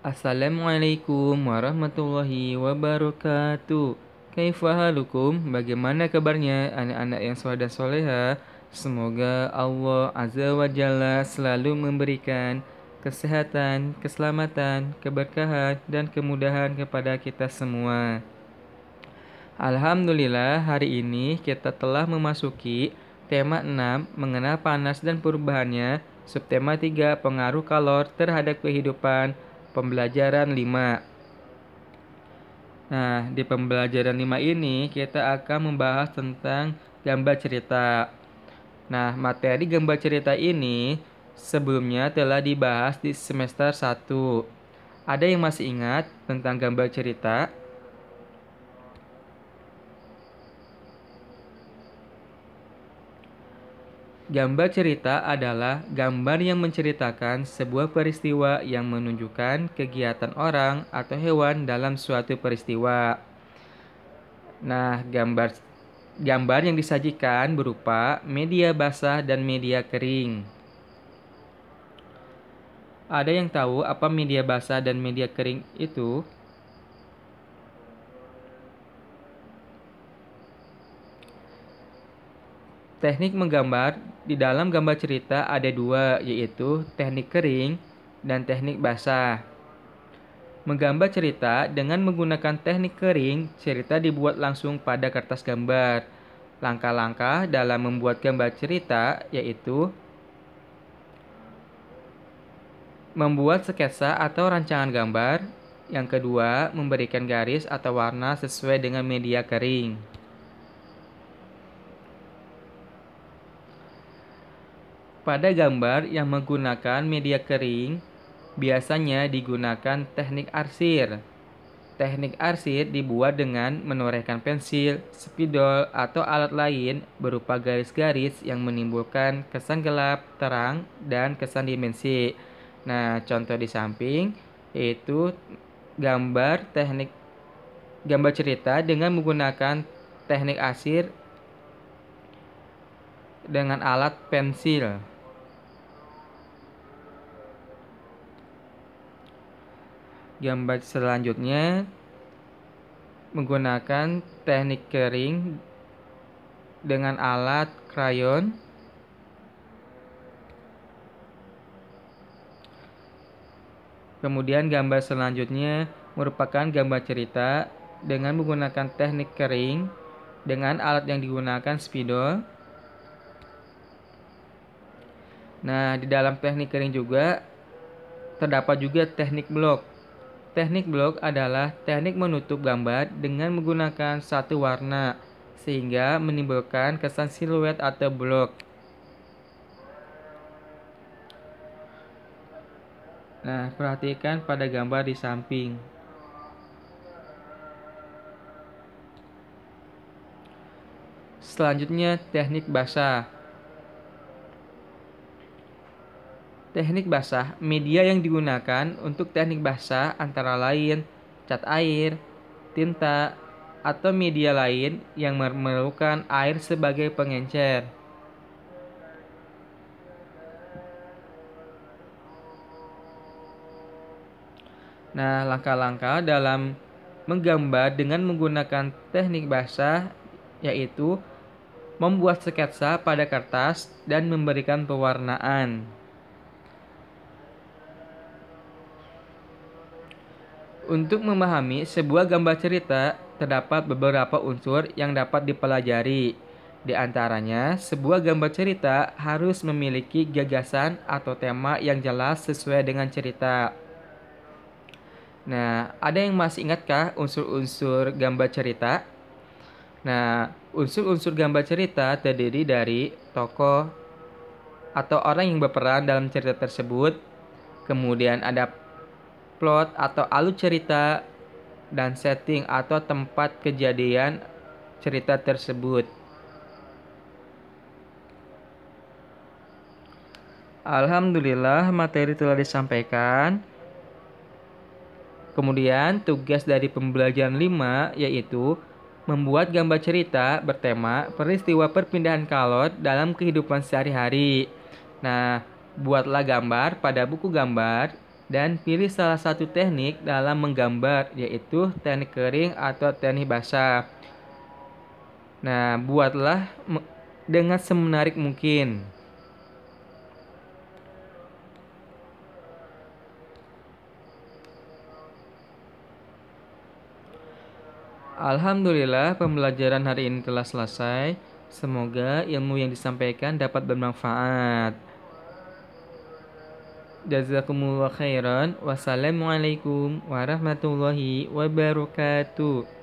Assalamualaikum warahmatullahi wabarakatuh. Kaifa halukum? Bagaimana kabarnya anak-anak yang soleh dan soleha? Semoga Allah Azza wa Jalla selalu memberikan kesehatan, keselamatan, keberkahan, dan kemudahan kepada kita semua. Alhamdulillah, hari ini kita telah memasuki tema 6 mengenal panas dan perubahannya, subtema 3 pengaruh kalor terhadap kehidupan, pembelajaran 5. Nah, di pembelajaran 5 ini kita akan membahas tentang gambar cerita. Nah, materi gambar cerita ini sebelumnya telah dibahas di semester 1. Ada yang masih ingat tentang gambar cerita? Gambar cerita adalah gambar yang menceritakan sebuah peristiwa yang menunjukkan kegiatan orang atau hewan dalam suatu peristiwa. Nah, gambar yang disajikan berupa media basah dan media kering. Ada yang tahu apa media basah dan media kering itu? Teknik menggambar di dalam gambar cerita ada dua, yaitu teknik kering dan teknik basah. Menggambar cerita dengan menggunakan teknik kering, cerita dibuat langsung pada kertas gambar. Langkah-langkah dalam membuat gambar cerita yaitu membuat sketsa atau rancangan gambar. Yang kedua, memberikan garis atau warna sesuai dengan media kering. Pada gambar yang menggunakan media kering, biasanya digunakan teknik arsir. Teknik arsir dibuat dengan menorehkan pensil, spidol, atau alat lain berupa garis-garis yang menimbulkan kesan gelap, terang, dan kesan dimensi. Nah, contoh di samping yaitu gambar cerita dengan menggunakan teknik arsir dengan alat pensil. Gambar selanjutnya menggunakan teknik kering dengan alat krayon. Kemudian gambar selanjutnya merupakan gambar cerita dengan menggunakan teknik kering dengan alat yang digunakan spidol. Nah, di dalam teknik kering juga terdapat juga teknik blok. Teknik blok adalah teknik menutup gambar dengan menggunakan satu warna, sehingga menimbulkan kesan siluet atau blok. Nah, perhatikan pada gambar di samping. Selanjutnya, teknik basah. Teknik basah, media yang digunakan untuk teknik basah antara lain cat air, tinta, atau media lain yang memerlukan air sebagai pengencer. Nah, langkah-langkah dalam menggambar dengan menggunakan teknik basah yaitu membuat sketsa pada kertas dan memberikan pewarnaan. Untuk memahami sebuah gambar cerita, terdapat beberapa unsur yang dapat dipelajari. Di antaranya, sebuah gambar cerita harus memiliki gagasan atau tema yang jelas sesuai dengan cerita. Nah, ada yang masih ingatkah unsur-unsur gambar cerita? Nah, unsur-unsur gambar cerita terdiri dari tokoh atau orang yang berperan dalam cerita tersebut, kemudian ada plot atau alur cerita, dan setting atau tempat kejadian cerita tersebut. Alhamdulillah, materi telah disampaikan. Kemudian tugas dari pembelajaran 5 yaitu membuat gambar cerita bertema peristiwa perpindahan kalor dalam kehidupan sehari-hari. Nah, buatlah gambar pada buku gambar dan pilih salah satu teknik dalam menggambar, yaitu teknik kering atau teknik basah. Nah, buatlah dengan semenarik mungkin. Alhamdulillah, pembelajaran hari ini telah selesai. Semoga ilmu yang disampaikan dapat bermanfaat. Jazakumullah khairan. Wassalamualaikum warahmatullahi wabarakatuh.